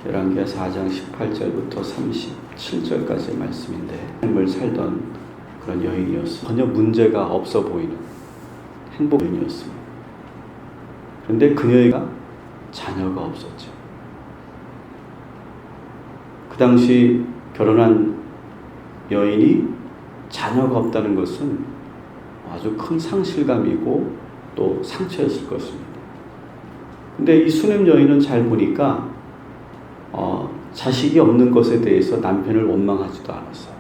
열왕기하 4장 18절부터 37절까지의 말씀인데, 삶을 살던 그런 여인이었습니다. 전혀 문제가 없어 보이는 행복 여인이었습니다. 그런데 그녀가 자녀가 없었죠. 그 당시 결혼한 여인이 자녀가 없다는 것은 아주 큰 상실감이고 또 상처였을 것입니다. 근데 이 수냄 여인은 잘 보니까 자식이 없는 것에 대해서 남편을 원망하지도 않았어요.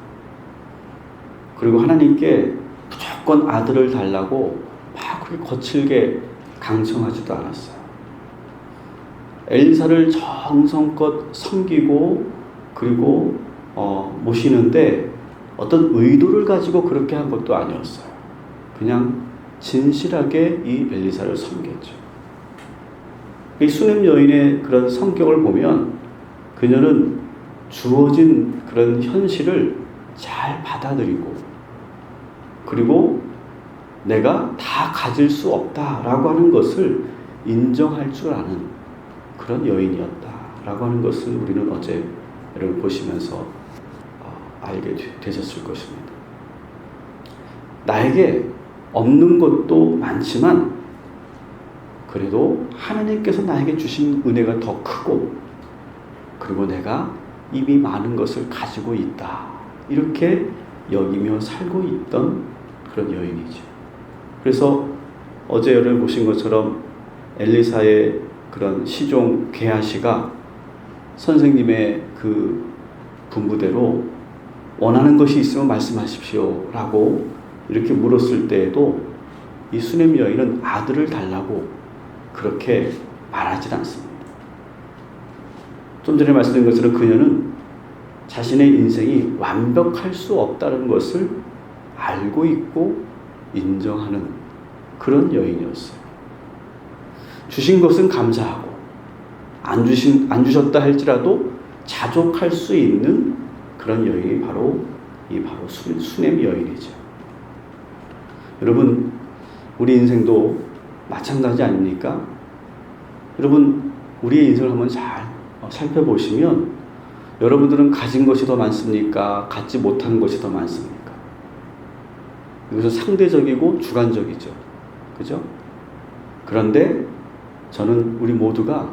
그리고 하나님께 무조건 아들을 달라고 막 그렇게 거칠게 강청하지도 않았어요. 엘리사를 정성껏 섬기고 그리고 모시는데 어떤 의도를 가지고 그렇게 한 것도 아니었어요. 그냥 진실하게 이 엘리사를 섬겼죠. 이 수냄 여인의 그런 성격을 보면 그녀는 주어진 그런 현실을 잘 받아들이고 그리고 내가 다 가질 수 없다라고 하는 것을 인정할 줄 아는 그런 여인이었다라고 하는 것을 우리는 어제 여러분 보시면서 알게 되셨을 것입니다. 나에게 없는 것도 많지만 그래도 하나님께서 나에게 주신 은혜가 더 크고 그리고 내가 이미 많은 것을 가지고 있다. 이렇게 여기며 살고 있던 그런 여인이죠. 그래서 어제 여러분 보신 것처럼 엘리사의 그런 시종 게하시가 선생님의 그 분부대로 원하는 것이 있으면 말씀하십시오 라고 이렇게 물었을 때에도 이 수냄 여인은 아들을 달라고 그렇게 말하지 않습니다. 좀 전에 말씀드린 것처럼 그녀는 자신의 인생이 완벽할 수 없다는 것을 알고 있고 인정하는 그런 여인이었어요. 주신 것은 감사하고 안 주셨다 할지라도 자족할 수 있는 그런 여인이 바로 수냄 여인이죠. 여러분, 우리 인생도 마찬가지 아닙니까? 여러분, 우리의 인생을 한번 잘 살펴보시면 여러분들은 가진 것이 더 많습니까? 갖지 못한 것이 더 많습니까? 이것은 상대적이고 주관적이죠. 그죠? 그런데 저는 우리 모두가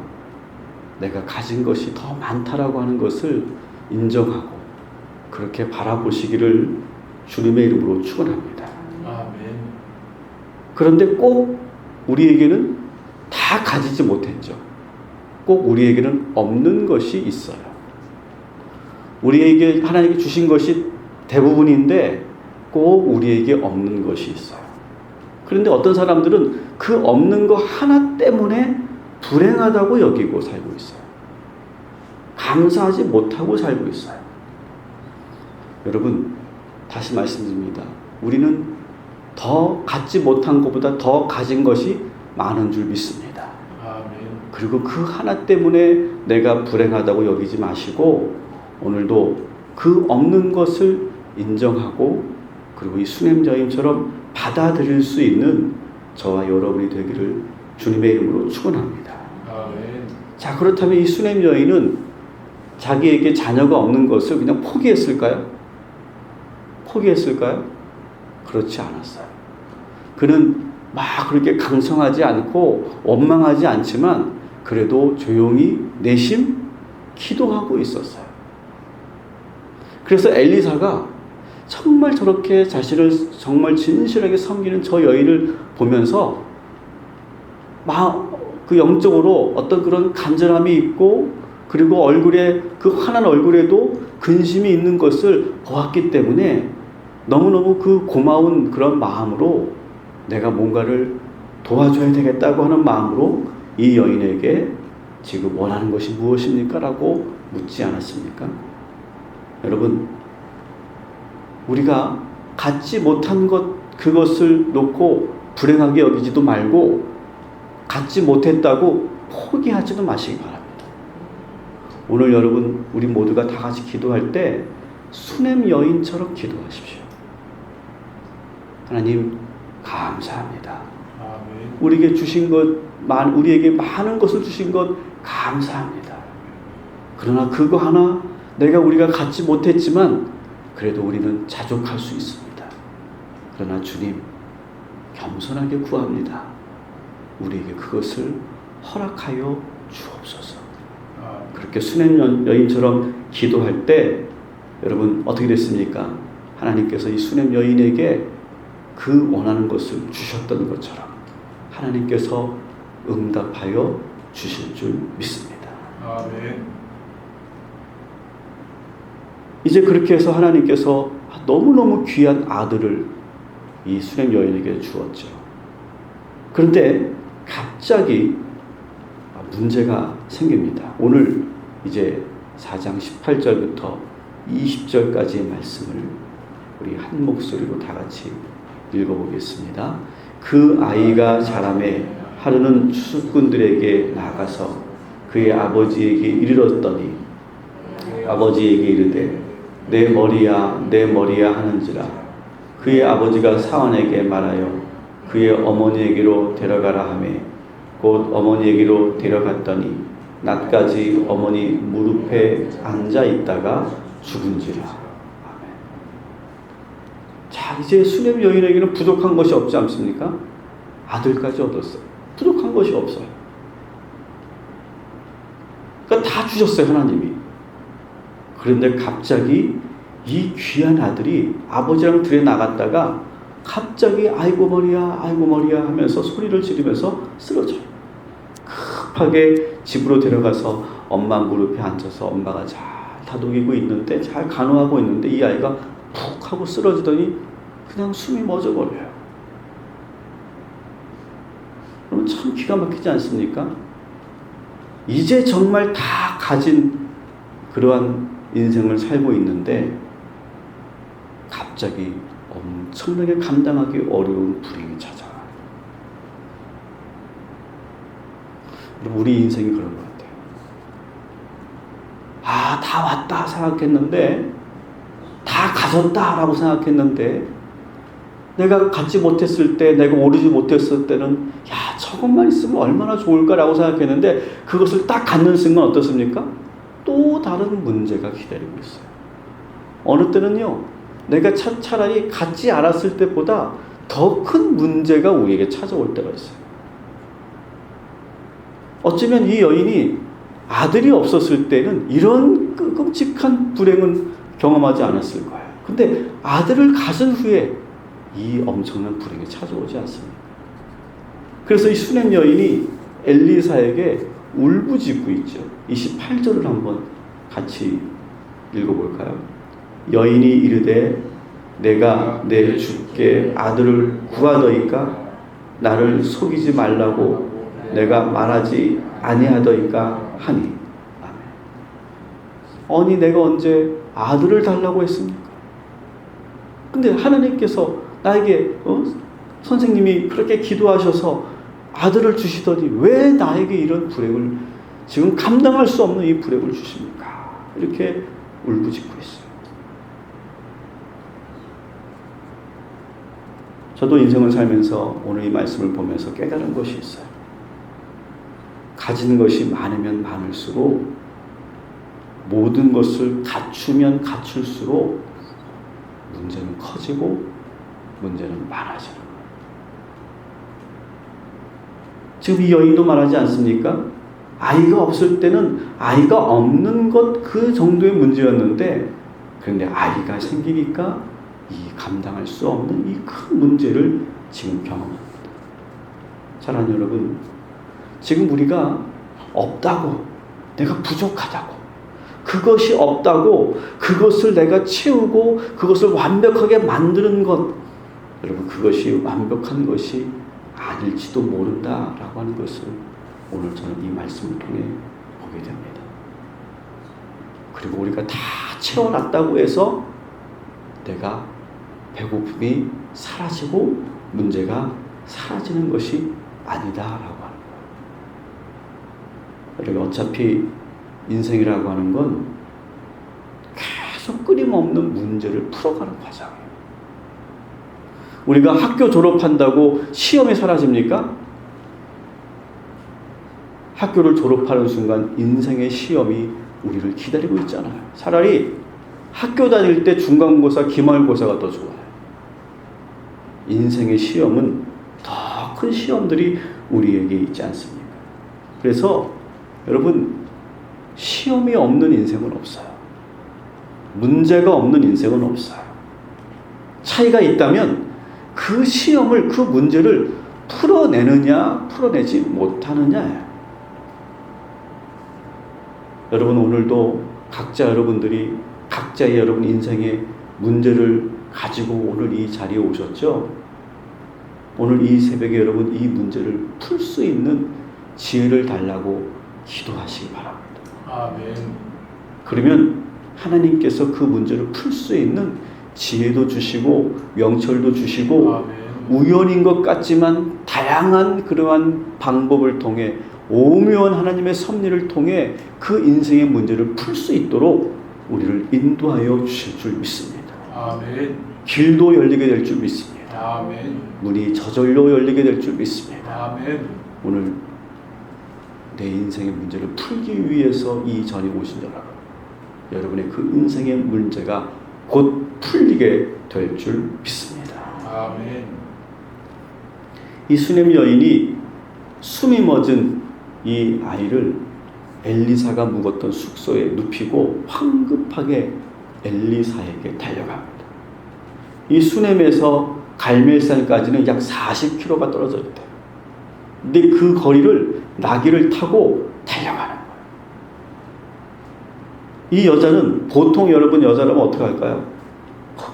내가 가진 것이 더 많다라고 하는 것을 인정하고 그렇게 바라보시기를 주님의 이름으로 축원합니다. 아멘. 그런데 꼭 우리에게는 다 가지지 못했죠. 꼭 우리에게는 없는 것이 있어요. 우리에게 하나님께 주신 것이 대부분인데 꼭 우리에게 없는 것이 있어요. 그런데 어떤 사람들은 그 없는 거 하나 때문에 불행하다고 여기고 살고 있어요. 감사하지 못하고 살고 있어요. 여러분, 다시 말씀드립니다. 우리는 더 갖지 못한 것보다 더 가진 것이 많은 줄 믿습니다. 그리고 그 하나 때문에 내가 불행하다고 여기지 마시고 오늘도 그 없는 것을 인정하고 그리고 이 수냄 여인처럼 받아들일 수 있는 저와 여러분이 되기를 주님의 이름으로 축원합니다. 자, 그렇다면 이 수냄 여인은 자기에게 자녀가 없는 것을 그냥 포기했을까요? 포기했을까요? 그렇지 않았어요. 그는 막 그렇게 강성하지 않고 원망하지 않지만 그래도 조용히 내심 기도하고 있었어요. 그래서 엘리사가 정말 저렇게 자신을 정말 진실하게 섬기는 저 여인을 보면서 그 영적으로 어떤 그런 간절함이 있고 그리고 얼굴에 그 환한 얼굴에도 근심이 있는 것을 보았기 때문에 너무너무 그 고마운 그런 마음으로 내가 뭔가를 도와줘야 되겠다고 하는 마음으로 이 여인에게 지금 원하는 것이 무엇입니까? 라고 묻지 않았습니까? 여러분, 우리가 갖지 못한 그것을 놓고 불행하게 여기지도 말고 갖지 못했다고 포기하지도 마시기 바랍니다. 오늘 여러분, 우리 모두가 다 같이 기도할 때 수냄 여인처럼 기도하십시오. 하나님, 감사합니다. 우리에게 주신 것, 우리에게 많은 것을 주신 것 감사합니다. 그러나 그거 하나 우리가 갖지 못했지만 그래도 우리는 자족할 수 있습니다. 그러나 주님, 겸손하게 구합니다. 우리에게 그것을 허락하여 주옵소서. 그렇게 수냄 여인처럼 기도할 때 여러분 어떻게 됐습니까? 하나님께서 이 수냄 여인에게 그 원하는 것을 주셨던 것처럼 하나님께서 응답하여 주실 줄 믿습니다. 아멘. 이제 그렇게 해서 하나님께서 너무너무 귀한 아들을 이 수냄 여인에게 주었죠. 그런데 갑자기 문제가 생깁니다. 오늘 이제 4장 18절부터 20절까지의 말씀을 우리 한 목소리로 다 같이 읽어보겠습니다. 그 아이가 자라매 하루는 추수꾼들에게 나가서 그의 아버지에게 이르렀더니 아버지에게 이르되 내 머리야 내 머리야 하는지라. 그의 아버지가 사환에게 말하여 그의 어머니에게로 데려가라 하매 곧 어머니에게로 데려갔더니 낮까지 어머니 무릎에 앉아 있다가 죽은지라. 아멘. 자, 이제 수냄 여인에게는 부족한 것이 없지 않습니까? 아들까지 얻었어요. 부족한 것이 없어요. 그러니까 다 주셨어요, 하나님이. 그런데 갑자기 이 귀한 아들이 아버지랑 들에 나갔다가 갑자기 아이고 머리야 하면서 소리를 지르면서 쓰러져요. 급하게 집으로 데려가서 엄마 무릎에 앉아서 엄마가 잘 다독이고 있는데, 잘 간호하고 있는데 이 아이가 푹 하고 쓰러지더니 그냥 숨이 멎어버려요. 그러면 참 기가 막히지 않습니까? 이제 정말 다 가진 그러한 인생을 살고 있는데 갑자기 엄청나게 감당하기 어려운 불행이 찾아와요. 우리 인생이 그런 것 같아요. 아, 다 왔다 생각했는데, 다 가졌다라고 생각했는데, 내가 갖지 못했을 때, 내가 오르지 못했을 때는 야, 저것만 있으면 얼마나 좋을까라고 생각했는데 그것을 딱 갖는 순간 어떻습니까? 또 다른 문제가 기다리고 있어요. 어느 때는요, 내가 차라리 갖지 않았을 때보다 더 큰 문제가 우리에게 찾아올 때가 있어요. 어쩌면 이 여인이 아들이 없었을 때는 이런 끔찍한 불행은 경험하지 않았을 거예요. 근데 아들을 가진 후에 이 엄청난 불행이 찾아오지 않습니까? 그래서 이 수냄 여인이 엘리사에게 울부짖고 있죠. 28절을 한번 같이 읽어볼까요? 여인이 이르되 내가 내 주께 아들을 구하더이까 나를 속이지 말라고 내가 말하지 아니하더이까 하니. 아멘. 아니 내가 언제 아들을 달라고 했습니까? 근데 하나님께서 나에게 선생님이 그렇게 기도하셔서 아들을 주시더니 왜 나에게 이런 불행을, 지금 감당할 수 없는 이 불행을 주십니까? 이렇게 울부짖고 있어요. 저도 인생을 살면서 오늘 이 말씀을 보면서 깨달은 것이 있어요. 가진 것이 많으면 많을수록, 모든 것을 갖추면 갖출수록 문제는 커지고 문제는 많아지는 거예요. 지금 이 여인도 말하지 않습니까? 아이가 없을 때는 아이가 없는 것 그 정도의 문제였는데, 그런데 아이가 생기니까 이 감당할 수 없는 이 큰 문제를 지금 경험합니다. 사랑하는 여러분, 지금 우리가 없다고, 내가 부족하다고, 그것이 없다고, 그것을 내가 채우고 그것을 완벽하게 만드는 것, 여러분 그것이 완벽한 것이 아닐지도 모른다라고 하는 것을 오늘 저는 이 말씀을 통해 보게 됩니다. 그리고 우리가 다 채워놨다고 해서 내가 배고픔이 사라지고 문제가 사라지는 것이 아니다라고 하는 거예요. 여러분 어차피 인생이라고 하는 건 계속 끊임없는 문제를 풀어가는 과정이에요. 우리가 학교 졸업한다고 시험이 사라집니까? 학교를 졸업하는 순간 인생의 시험이 우리를 기다리고 있잖아요. 차라리 학교 다닐 때 중간고사, 기말고사가 더 좋아요. 인생의 시험은 더 큰 시험들이 우리에게 있지 않습니까? 그래서 여러분, 시험이 없는 인생은 없어요. 문제가 없는 인생은 없어요. 차이가 있다면 그 시험을, 그 문제를 풀어내느냐, 풀어내지 못하느냐예요. 여러분, 오늘도 여러분들이 각자의 여러분 인생의 문제를 가지고 오늘 이 자리에 오셨죠? 오늘 이 새벽에 여러분 이 문제를 풀 수 있는 지혜를 달라고 기도하시기 바랍니다. 아멘. 그러면 하나님께서 그 문제를 풀 수 있는 지혜도 주시고 명철도 주시고 아멘. 우연인 것 같지만 다양한 그러한 방법을 통해 오묘한 하나님의 섭리를 통해 그 인생의 문제를 풀 수 있도록 우리를 인도하여 주실 줄 믿습니다. 아멘. 길도 열리게 될 줄 믿습니다. 아멘. 문이 저절로 열리게 될 줄 믿습니다. 아멘. 오늘 내 인생의 문제를 풀기 위해서 이 전에 오신 여러분의 그 인생의 문제가 곧 풀리게 될 줄 믿습니다. 아멘. 이 수넴 여인이 숨이 멎은 이 아이를 엘리사가 묵었던 숙소에 눕히고 황급하게 엘리사에게 달려갑니다. 이 수넴에서 갈멜산까지는 약 40km가 떨어져 있대요. 근데 그 거리를 나귀를 타고 달려가는 거예요. 이 여자는 보통 여러분 여자라면 어떻게 할까요?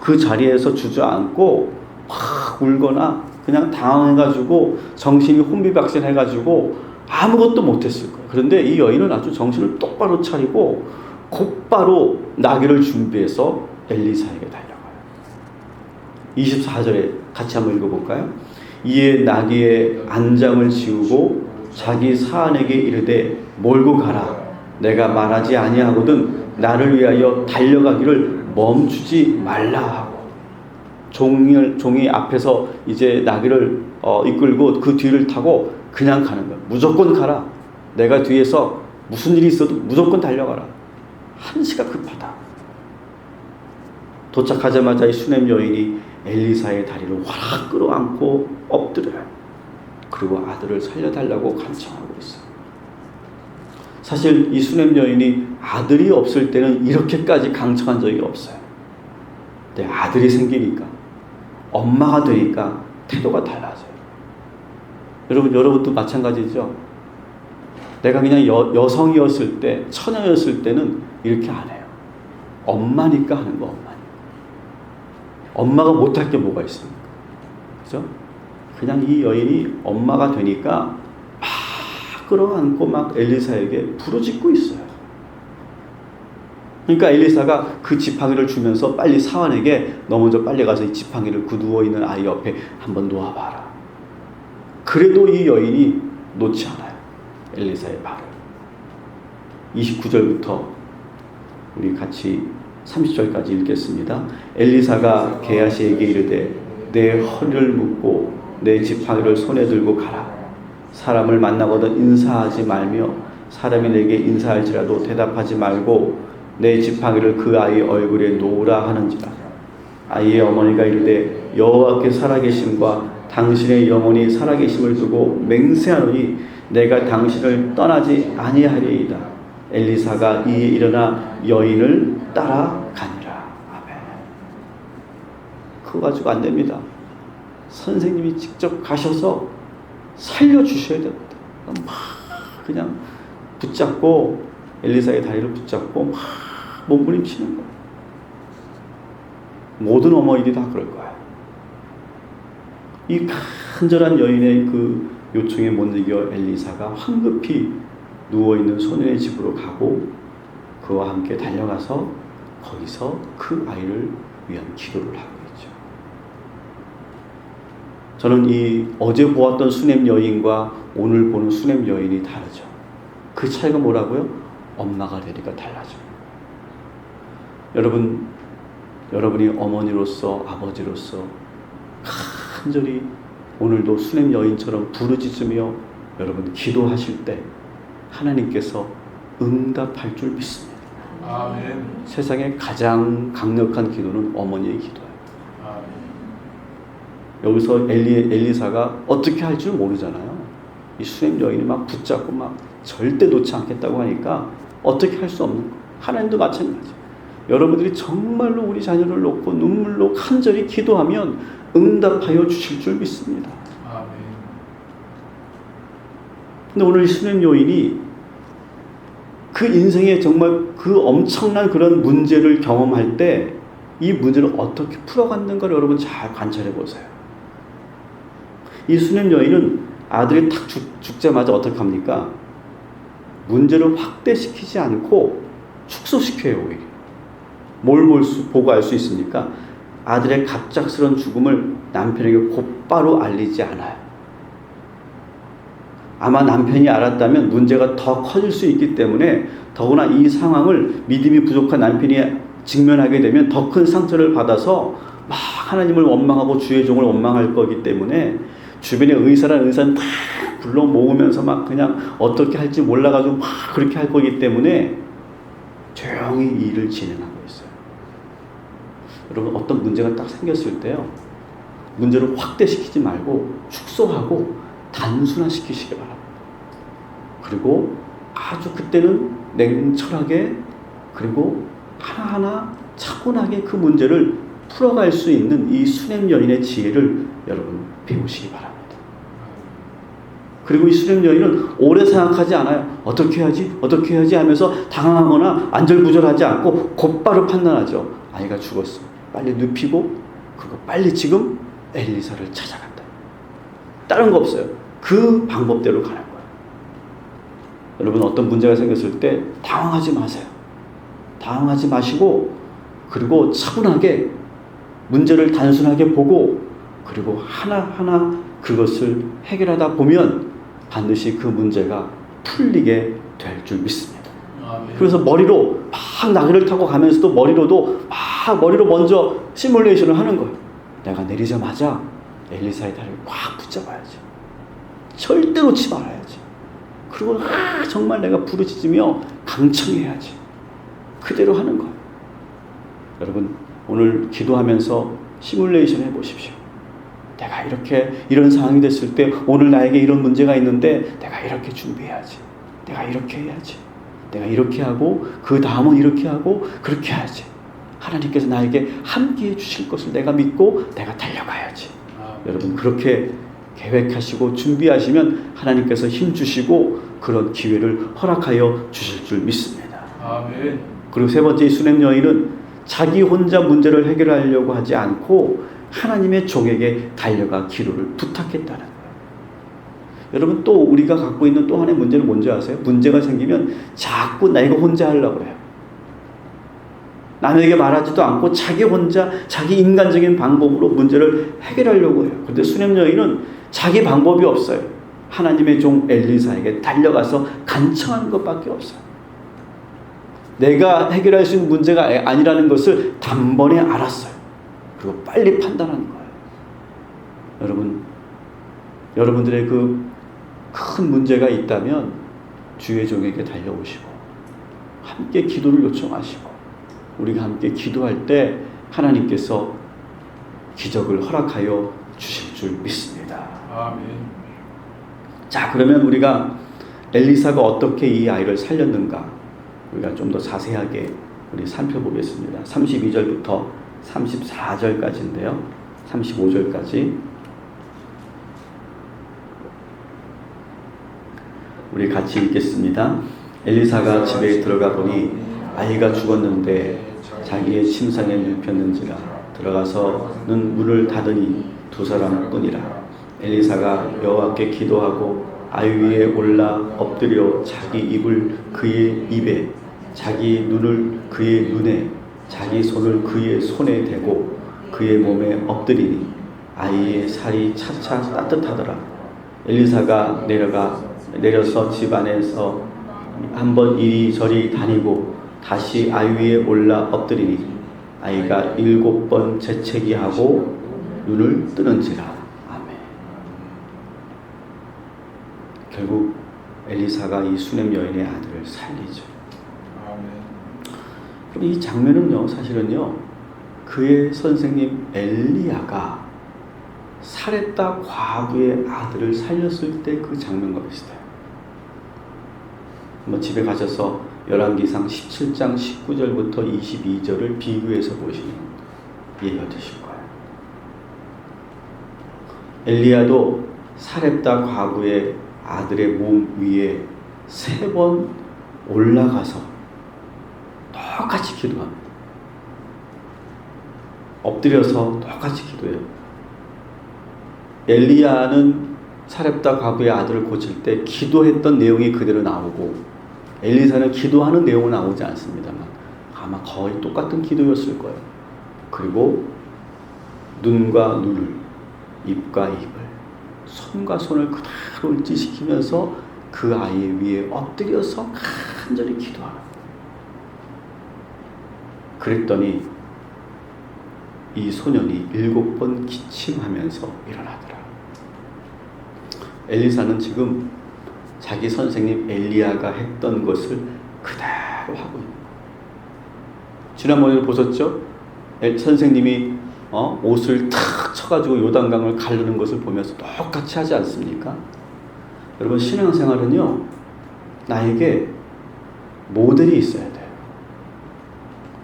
그 자리에서 주저앉고 막 울거나 그냥 당황해가지고 정신이 혼비박산해가지고 아무것도 못했을 거예요. 그런데 이 여인은 아주 정신을 똑바로 차리고 곧바로 나귀를 준비해서 엘리사에게 달려가요. 24절에 같이 한번 읽어볼까요? 이에 나귀의 안장을 지우고 자기 사안에게 이르되 몰고 가라. 내가 말하지 아니하거든 나를 위하여 달려가기를 멈추지 말라 하고 종이 앞에서 이제 나귀를 이끌고 그 뒤를 타고 그냥 가는 거야. 무조건 가라. 내가 뒤에서 무슨 일이 있어도 무조건 달려가라. 한시가 급하다. 도착하자마자 이 수넴 여인이 엘리사의 다리를 확 끌어안고 엎드려요. 그리고 아들을 살려달라고 간청하고 있어요. 사실 이 수넴 여인이 아들이 없을 때는 이렇게까지 간청한 적이 없어요. 근데 아들이 생기니까, 엄마가 되니까 태도가 달라져요. 여러분도 마찬가지죠. 내가 그냥 여성이었을 때, 처녀였을 때는 이렇게 안 해요. 엄마니까 하는 거, 엄마가 못할 게 뭐가 있습니까? 그죠? 그냥 이 여인이 엄마가 되니까 막 끌어안고 막 엘리사에게 부르짖고 있어요. 그러니까 엘리사가 그 지팡이를 주면서 빨리 사환에게 너 먼저 빨리 가서 이 지팡이를 그 누워있는 아이 옆에 한번 놓아봐라. 그래도 이 여인이 놓지 않아요. 엘리사의 말을. 29절부터 우리 같이 30절까지 읽겠습니다. 엘리사가 게하시에게 이르되 내 허리를 묶고 내 지팡이를 손에 들고 가라. 사람을 만나거든 인사하지 말며 사람이 내게 인사할지라도 대답하지 말고 내 지팡이를 그 아이 얼굴에 놓으라 하는지라. 아이의 어머니가 이르되 여호와께 살아계심과 당신의 영혼이 살아계심을 두고 맹세하노니 내가 당신을 떠나지 아니하리이다. 엘리사가 이에 일어나 여인을 따라가니라. 아멘. 그거 가지고 안 됩니다. 선생님이 직접 가셔서 살려주셔야 됩니다. 막 그냥 붙잡고 엘리사의 다리를 붙잡고 막 몸부림치는 거예요. 모든 어머니들이 다 그럴 거예요. 이 간절한 여인의 그 요청에 못 이겨 엘리사가 황급히 누워있는 소년의 집으로 가고 그와 함께 달려가서 거기서 그 아이를 위한 기도를 하고 있죠. 저는 이 어제 보았던 수넴 여인과 오늘 보는 수넴 여인이 다르죠. 그 차이가 뭐라고요? 엄마가 되니까 달라져요. 여러분이 어머니로서 아버지로서 간절히 오늘도 수넴 여인처럼 부르짖으며 여러분 기도하실 때 하나님께서 응답할 줄 믿습니다. 아멘. 세상에 가장 강력한 기도는 어머니의 기도예요. 아멘. 여기서 엘리사가 어떻게 할 줄 모르잖아요. 이 수냄 여인이 막 붙잡고 막 절대 놓지 않겠다고 하니까 어떻게 할 수 없는 거예요. 하나님도 마찬가지. 여러분들이 정말로 우리 자녀를 놓고 눈물로 간절히 기도하면 응답하여 주실 줄 믿습니다. 아멘. 근데 오늘 이 수냄 여인이 그 인생에 정말 그 엄청난 그런 문제를 경험할 때 이 문제를 어떻게 풀어갔는가를 여러분 잘 관찰해 보세요. 이 수냄 여인은 아들이 탁 죽자마자 어떻게 합니까? 문제를 확대시키지 않고 축소시켜요. 오히려. 뭘 보고 알 수 있습니까? 아들의 갑작스러운 죽음을 남편에게 곧바로 알리지 않아요. 아마 남편이 알았다면 문제가 더 커질 수 있기 때문에 더구나 이 상황을 믿음이 부족한 남편이 직면하게 되면 더 큰 상처를 받아서 막 하나님을 원망하고 주의 종을 원망할 거기 때문에 주변에 의사는 다 불러 모으면서 막 그냥 어떻게 할지 몰라가지고 막 그렇게 할 거기 때문에 조용히 이 일을 진행하고 있어요. 여러분 어떤 문제가 딱 생겼을 때요. 문제를 확대시키지 말고 축소하고 단순화시키시기 바랍니다. 그리고 아주 그때는 냉철하게 그리고 하나하나 차분하게 그 문제를 풀어갈 수 있는 이 수냄 여인의 지혜를 여러분 배우시기 바랍니다. 그리고 이 수냄 여인은 오래 생각하지 않아요. 어떻게 해야지 하면서 당황하거나 안절부절하지 않고 곧바로 판단하죠. 아이가 죽었어. 빨리 눕히고 그거 빨리 지금 엘리사를 찾아간다. 다른 거 없어요. 그 방법대로 가는 거예요. 여러분 어떤 문제가 생겼을 때 당황하지 마세요. 당황하지 마시고 그리고 차분하게 문제를 단순하게 보고 그리고 하나하나 그것을 해결하다 보면 반드시 그 문제가 풀리게 될 줄 믿습니다. 아멘. 그래서 머리로 막 나귀를 타고 가면서도 머리로 먼저 시뮬레이션을 하는 거예요. 내가 내리자마자 엘리사의 다리를 꽉 붙잡아야지. 절대 놓지 말아야지. 그리고 정말 내가 부르짖으며 강청해야지. 그대로 하는 거예요. 여러분 오늘 기도하면서 시뮬레이션 해보십시오. 내가 이런 상황이 됐을 때 오늘 나에게 이런 문제가 있는데 내가 이렇게 준비해야지. 내가 이렇게 해야지. 내가 이렇게 하고 그 다음은 이렇게 하고 그렇게 해야지. 하나님께서 나에게 함께해 주실 것을 내가 믿고 내가 달려가야지. 여러분 그렇게 계획하시고 준비하시면 하나님께서 힘 주시고 그런 기회를 허락하여 주실 줄 믿습니다. 아멘. 그리고 세 번째 이 수냄 여인은 자기 혼자 문제를 해결하려고 하지 않고 하나님의 종에게 달려가 기도를 부탁했다는 거예요. 여러분 또 우리가 갖고 있는 또 하나의 문제는 뭔지 아세요? 문제가 생기면 자꾸 내가 혼자 하려고 해요. 남에게 말하지도 않고 자기 혼자 자기 인간적인 방법으로 문제를 해결하려고 해요. 그런데 수냄 여인은 자기 방법이 없어요. 하나님의 종 엘리사에게 달려가서 간청하는 것밖에 없어요. 내가 해결할 수 있는 문제가 아니라는 것을 단번에 알았어요. 그리고 빨리 판단하는 거예요. 여러분들의 그 큰 문제가 있다면 주의 종에게 달려오시고 함께 기도를 요청하시고 우리가 함께 기도할 때 하나님께서 기적을 허락하여 주실 줄 믿습니다. 아멘. 자, 그러면 우리가 엘리사가 어떻게 이 아이를 살렸는가 우리가 좀 더 자세하게 우리 살펴보겠습니다. 32절부터 34절까지인데요. 35절까지 우리 같이 읽겠습니다. 엘리사가 집에 들어가 보니 아이가 죽었는데 자기의 침상에 눕혔는지라 들어가서는 문을 닫으니 두 사람뿐이라. 엘리사가 여호와께 기도하고 아이 위에 올라 엎드려 자기 입을 그의 입에 자기 눈을 그의 눈에 자기 손을 그의 손에 대고 그의 몸에 엎드리니 아이의 살이 차차 따뜻하더라. 엘리사가 내려서 집 안에서 한번 이리저리 다니고 다시 아이 위에 올라 엎드리니 아이가 7번 재채기하고 눈을 뜨는지라. 아멘. 결국 엘리사가 이 수냄 여인의 아들을 살리죠. 아멘. 이 장면은요, 사실은요, 그의 선생님 엘리야가 사렙다 과부의 아들을 살렸을 때 그 장면과 비슷해요. 한번 집에 가셔서 열왕기상 17장 19절부터 22절을 비교해서 보시면 이해가 되실 거예요. 엘리야도 사렙다 과부의 아들의 몸 위에 3번 올라가서 똑같이 기도합니다. 엎드려서 똑같이 기도해요. 엘리야는 사렙다 과부의 아들을 고칠 때 기도했던 내용이 그대로 나오고, 엘리사는 기도하는 내용은 나오지 않습니다만 아마 거의 똑같은 기도였을 거예요. 그리고 눈과 눈을, 입과 입을, 손과 손을 그대로 일치시키면서 그 아이 위에 엎드려서 간절히 기도하는. 그랬더니 이 소년이 7번 기침하면서 일어나더라. 엘리사는 지금 자기 선생님 엘리야가 했던 것을 그대로 하고 있는 거예요. 지난번에 보셨죠? 선생님이 옷을 탁 쳐가지고 요단강을 가르는 것을 보면서 똑같이 하지 않습니까? 여러분, 신앙생활은요, 나에게 모델이 있어야 돼요.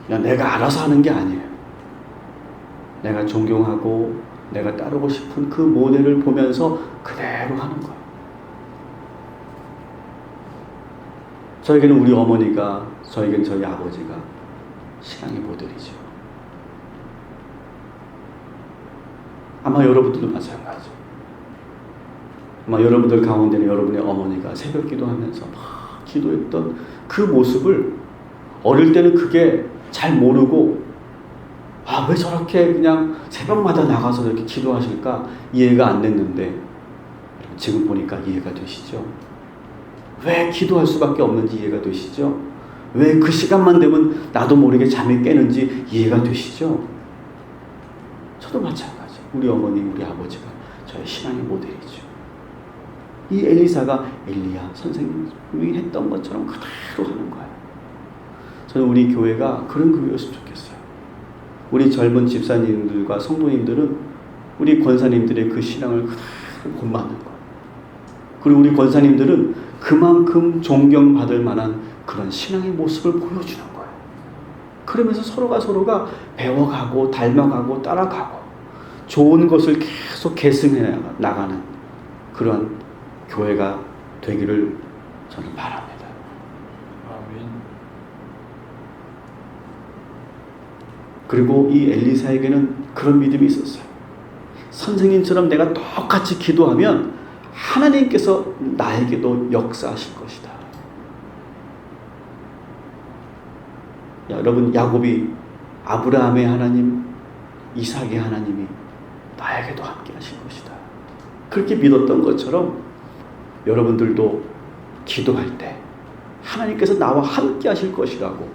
그냥 내가 알아서 하는 게 아니에요. 내가 존경하고 내가 따르고 싶은 그 모델을 보면서 그대로 하는 거예요. 저에게는 우리 어머니가, 저에게는 저희 아버지가 신앙의 모델이죠. 아마 여러분들도 마찬가지죠. 아마 여러분들 가운데는 여러분의 어머니가 새벽 기도하면서 막 기도했던 그 모습을 어릴 때는 그게 잘 모르고, 왜 저렇게 그냥 새벽마다 나가서 이렇게 기도하실까 이해가 안 됐는데, 지금 보니까 이해가 되시죠? 왜 기도할 수밖에 없는지 이해가 되시죠? 왜 그 시간만 되면 나도 모르게 잠이 깨는지 이해가 되시죠? 저도 마찬가지. 우리 어머니, 우리 아버지가 저의 신앙의 모델이죠. 이 엘리사가 엘리야 선생님이 했던 것처럼 그대로 하는 거예요. 저는 우리 교회가 그런 교회였으면 좋겠어요. 우리 젊은 집사님들과 성도님들은 우리 권사님들의 그 신앙을 그대로 본받는 거예요. 그리고 우리 권사님들은 그만큼 존경받을 만한 그런 신앙의 모습을 보여주는 거예요. 그러면서 서로가 배워가고 닮아가고 따라가고 좋은 것을 계속 계승해 나가는 그런 교회가 되기를 저는 바랍니다. 아멘. 그리고 이 엘리사에게는 그런 믿음이 있었어요. 선생님처럼 내가 똑같이 기도하면 하나님께서 나에게도 역사하실 것이다. 여러분, 야곱이 아브라함의 하나님, 이삭의 하나님이 나에게도 함께 하실 것이다. 그렇게 믿었던 것처럼 여러분들도 기도할 때 하나님께서 나와 함께 하실 것이라고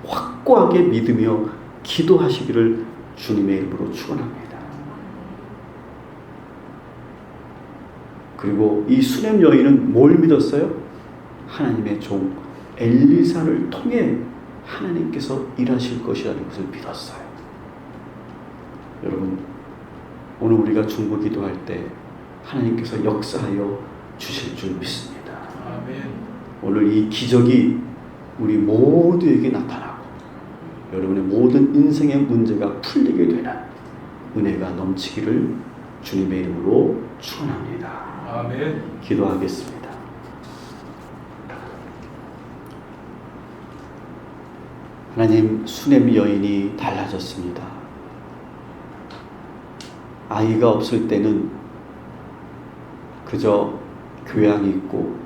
확고하게 믿으며 기도하시기를 주님의 이름으로 축원합니다. 그리고 이 수냄 여인은 뭘 믿었어요? 하나님의 종 엘리사를 통해 하나님께서 일하실 것이라는 것을 믿었어요. 여러분, 오늘 우리가 중보 기도할 때 하나님께서 역사하여 주실 줄 믿습니다. 아멘. 오늘 이 기적이 우리 모두에게 나타나고 여러분의 모든 인생의 문제가 풀리게 되는 은혜가 넘치기를 주님의 이름으로 축원합니다. 아멘. 기도하겠습니다. 하나님, 수냄 여인이 달라졌습니다. 아이가 없을 때는 그저 교양이 있고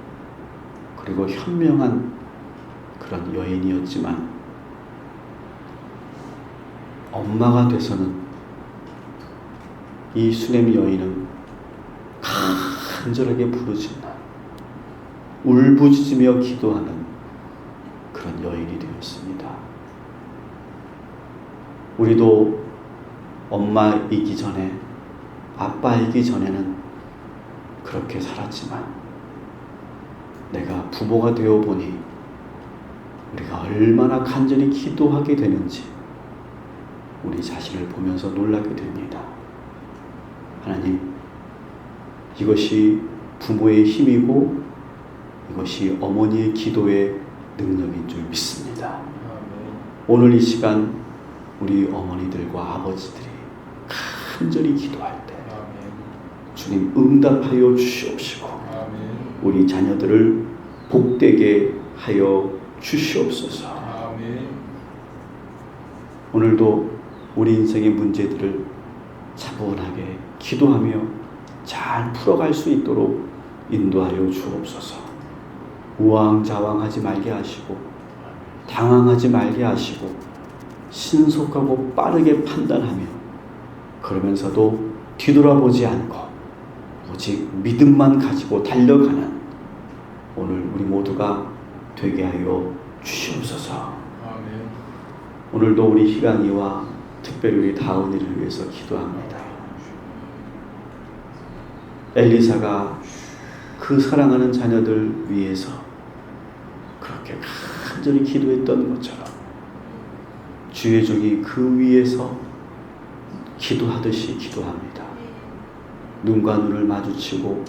그리고 현명한 그런 여인이었지만 엄마가 돼서는 이 수냄 여인은 간절하게 부르짖는, 울부짖으며 기도하는 그런 여인이 되었습니다. 우리도 엄마이기 전에, 아빠이기 전에는 그렇게 살았지만 내가 부모가 되어 보니 우리가 얼마나 간절히 기도하게 되는지 우리 자신을 보면서 놀라게 됩니다. 하나님, 이것이 부모의 힘이고 이것이 어머니의 기도의 능력인 줄 믿습니다. 오늘 이 시간 우리 어머니들과 아버지들이 간절히 기도할 때 주님 응답하여 주시옵시고 우리 자녀들을 복되게 하여 주시옵소서. 오늘도 우리 인생의 문제들을 차분하게 기도하며 잘 풀어갈 수 있도록 인도하여 주옵소서. 우왕좌왕하지 말게 하시고 당황하지 말게 하시고 신속하고 빠르게 판단하며 그러면서도 뒤돌아보지 않고 오직 믿음만 가지고 달려가는 오늘 우리 모두가 되게 하여 주시옵소서. 오늘도 우리 희강이와 특별히 우리 다은이를 위해서 기도합니다. 엘리사가 그 사랑하는 자녀들 위해서 그렇게 간절히 기도했던 것처럼 주의 종이 그 위에서 기도하듯이 기도합니다. 눈과 눈을 마주치고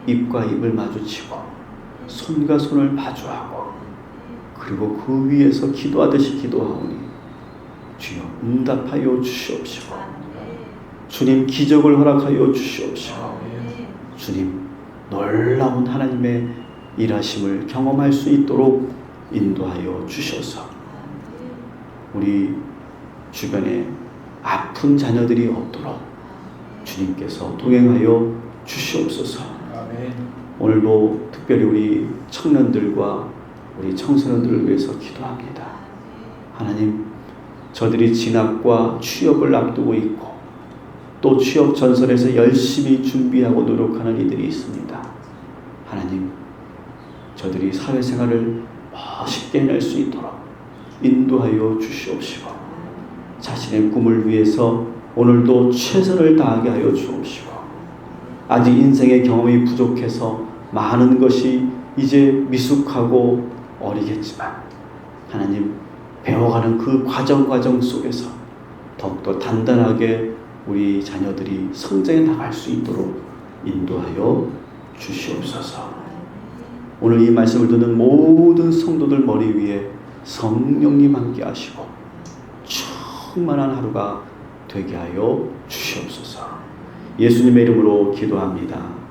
입과 입을 마주치고 손과 손을 마주하고 그리고 그 위에서 기도하듯이 기도하오니 주여 응답하여 주시옵시고 주님 기적을 허락하여 주시옵시고 주님 놀라운 하나님의 일하심을 경험할 수 있도록 인도하여 주셔서 우리 주변에 아픈 자녀들이 없도록 주님께서 동행하여 주시옵소서. 오늘도 특별히 우리 청년들과 우리 청소년들을 위해서 기도합니다. 하나님, 저들이 진학과 취업을 앞두고 있고 또 취업 전선에서 열심히 준비하고 노력하는 이들이 있습니다. 하나님, 저들이 사회생활을 멋있게 해낼 수 있도록 인도하여 주시옵시고 자신의 꿈을 위해서 오늘도 최선을 다하게 하여 주옵시고 아직 인생의 경험이 부족해서 많은 것이 이제 미숙하고 어리겠지만 하나님, 배워가는 그 과정 속에서 더욱더 단단하게 우리 자녀들이 성장해 나갈 수 있도록 인도하여 주시옵소서. 오늘 이 말씀을 듣는 모든 성도들 머리 위에 성령님 함께 하시고 충만한 하루가 되게 하여 주시옵소서. 예수님의 이름으로 기도합니다.